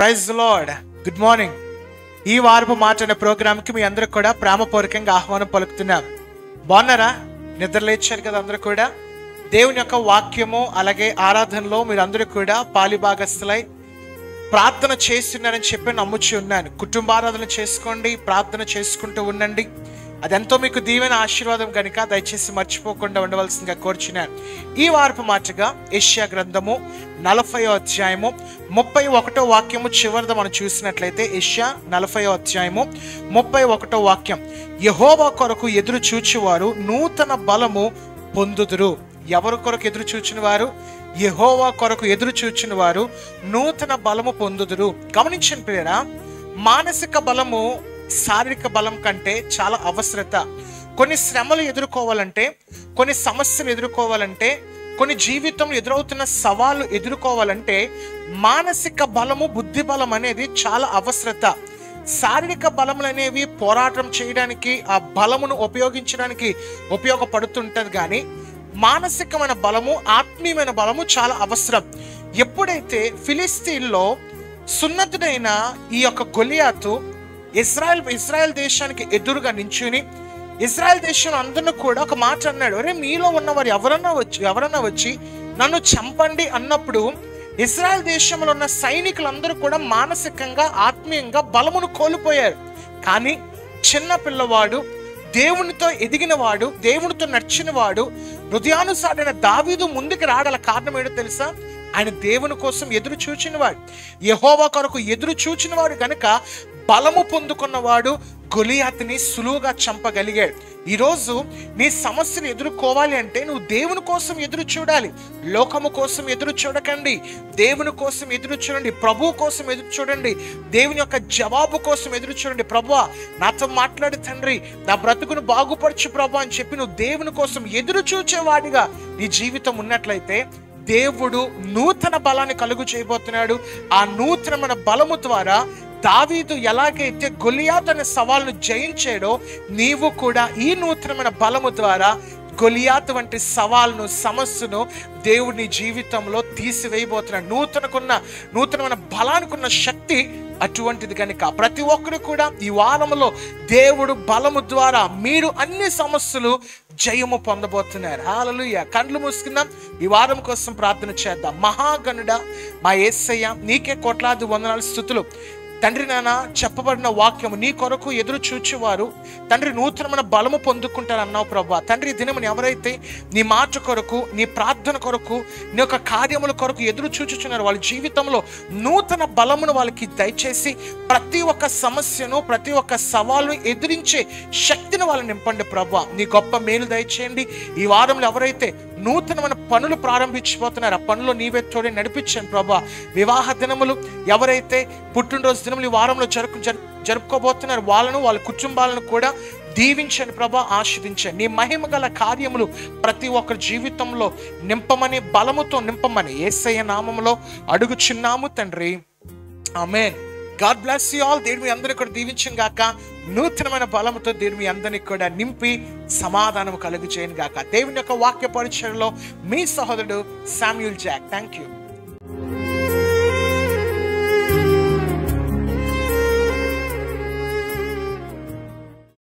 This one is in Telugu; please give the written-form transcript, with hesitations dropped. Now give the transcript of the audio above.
Praise lord. Good morning. ఈ వారపు మాట అనే ప్రోగ్రామ్కి మీ అందరికి కూడా ప్రేమపూర్వకంగా ఆహ్వానం పలుకుతున్నాం. బాగున్నారా? నిద్రలేచారు కదా అందరూ కూడా? దేవుని యొక్క వాక్యము అలాగే ఆరాధనలో మీరు అందరూ కూడా పాలిభాగస్తులై ప్రార్థన చేస్తున్నారని చెప్పి నమ్ముచి ఉన్నాను. కుటుంబారాధన చేసుకోండి, ప్రార్థన చేసుకుంటూ ఉండండి. అదెంతో మీకు దీవెన ఆశీర్వాదం కనుక దయచేసి మర్చిపోకుండా ఉండవలసిందిగా కోరుచున్నాను. ఈ వారపు మాటగా యెషయా గ్రంథము 40వ అధ్యాయము 31వ వాక్యము చివరిద మనం చూసినట్లయితే యెషయా 40వ అధ్యాయము 31వ వాక్యం, యెహోవా కొరకు ఎదురు చూచువారు నూతన బలము పొందుదురు. ఎవరి కొరకు ఎదురు చూచిన వారు? యెహోవా కొరకు ఎదురు చూచిన వారు నూతన బలము పొందుదురు. గమనించండి ప్రియరా, మానసిక బలము శారీరక బలం కంటే చాలా అవసరత. కొన్ని శ్రమలు ఎదుర్కోవాలంటే, కొన్ని సమస్యలు ఎదుర్కోవాలంటే, కొన్ని జీవితంలో ఎదురవుతున్న సవాళ్ళు ఎదుర్కోవాలంటే మానసిక బలము, బుద్ధి బలం అనేది చాలా అవసరత. శారీరక బలములు అనేవి పోరాటం చేయడానికి, ఆ బలమును ఉపయోగించడానికి ఉపయోగపడుతుంటది. కానీ మానసికమైన బలము, ఆత్మీయమైన బలము చాలా అవసరం. ఎప్పుడైతే ఫిలిస్తీన్లో సున్నతుడైన ఈ యొక్క గొలియాతు ఇజ్రాయెల్ దేశానికి ఎదురుగా నించుని ఇజ్రాయెల్ దేశంలో అందరినీ కూడా ఒక మాట అన్నాడు, అరే మీలో ఉన్నవారు ఎవరన్నా వచ్చి నన్ను చంపండి అన్నప్పుడు ఇజ్రాయెల్ దేశంలో ఉన్న సైనికులందరూ కూడా మానసికంగా, ఆత్మీయంగా బలమును కోల్పోయారు. కానీ చిన్న పిల్లవాడు, దేవునితో ఎదిగినవాడు, దేవునితో నడిచినవాడు, హృదయానుసారైన దావీదు ముందుకు రాగల కారణం ఏంటో తెలుసా? ఆయన దేవుని కోసం ఎదురు చూచినవాడు, యెహోవా కొరకు ఎదురు చూచినవాడు కనుక బలము పొందుకున్నవాడు గొలియాతుని సులువుగా చంపగలిగాడు. ఈరోజు నీ సమస్యను ఎదుర్కోవాలి అంటే నువ్వు దేవుని కోసం ఎదురు చూడాలి. లోకము కోసం ఎదురు చూడకండి, దేవుని కోసం ఎదురు చూడండి, ప్రభువు కోసం ఎదురు చూడండి, దేవుని యొక్క జవాబు కోసం ఎదురు చూడండి. ప్రభువా నాతో మాట్లాడు తండ్రి, నా బ్రతుకును బాగుపరచు ప్రభు అని చెప్పి నువ్వు దేవుని కోసం ఎదురు చూచేవాడిగా నీ జీవితం ఉన్నట్లయితే దేవుడు నూతన బలాన్ని కలుగు చేయబోతున్నాడు. ఆ నూతనమైన బలము ద్వారా దావీదు ఎలాగైతే గొలియాతు అనే సవాల్ను జయించాడో, నీవు కూడా ఈ నూతనమైన బలము ద్వారా గొలియాతు వంటి సవాల్ను, సమస్యను దేవుని జీవితంలో తీసివేయబోతున్నాడు. నూతనమైన బలానికున్న శక్తి అటువంటిది కనుక ప్రతి ఒక్కరు కూడా ఈ వారంలో దేవుడు బలము ద్వారా మీరు అన్ని సమస్యలు జయము పొందబోతున్నారు. హల్లెలూయా. కళ్ళు మూసుకుందాం, ఈ వారం కోసం ప్రార్థన చేద్దాం. మహాగణుడా మా యేసయ్య, నీకే కోట్లాది వందనాలు, స్తుతులు తండ్రి. నాన్న, చెప్పబడిన వాక్యము నీ కొరకు ఎదురు చూచేవారు తండ్రి నూతనమైన బలము పొందుకుంటారు అన్నావు ప్రభా. తండ్రి దినముని ఎవరైతే నీ మాట కొరకు, నీ ప్రార్థన కొరకు, నీ యొక్క కార్యముల కొరకు ఎదురు చూచుచున్నారు, వాళ్ళ జీవితంలో నూతన బలమును వాళ్ళకి దయచేసి ప్రతి ఒక్క సమస్యను, ప్రతి ఒక్క సవాలును ఎదిరించే శక్తిని వాళ్ళు నింపండి ప్రభా. నీ గొప్ప మేలు దయచేయండి. ఈ వారంలో ఎవరైతే నూతనమైన పనులు ప్రారంభించిపోతున్నారు, ఆ పనులు నీవే తోడే నడిపించండి ప్రభా. వివాహ దినములు, ఎవరైతే పుట్టినరోజు దినములు ఈ వారంలో జరుపుకోబోతున్నారు, వాళ్ళను, వాళ్ళ కుటుంబాలను కూడా దీవించండి ప్రభా, ఆశీర్వదించండి. నీ మహిమ గల కార్యములు ప్రతి ఒక్కరి జీవితంలో నింపమని, బలముతో నింపమని యేసయ్య నామములో అడుగుచున్నాము తండ్రి, ఆమేన్. God bless you all. దేవుడు మీ అందరినీ కూడా దీవించను గాక. నూతనమైన బలముతో దేవుడు మీ అందరినీ కూడా నింపి సమాధానం కలుగు చేయను గాక. దేవుని యొక్క వాక్య పరిచయంలో మీ సహోదరుడు శామ్యూల్ జాక్. Thank you.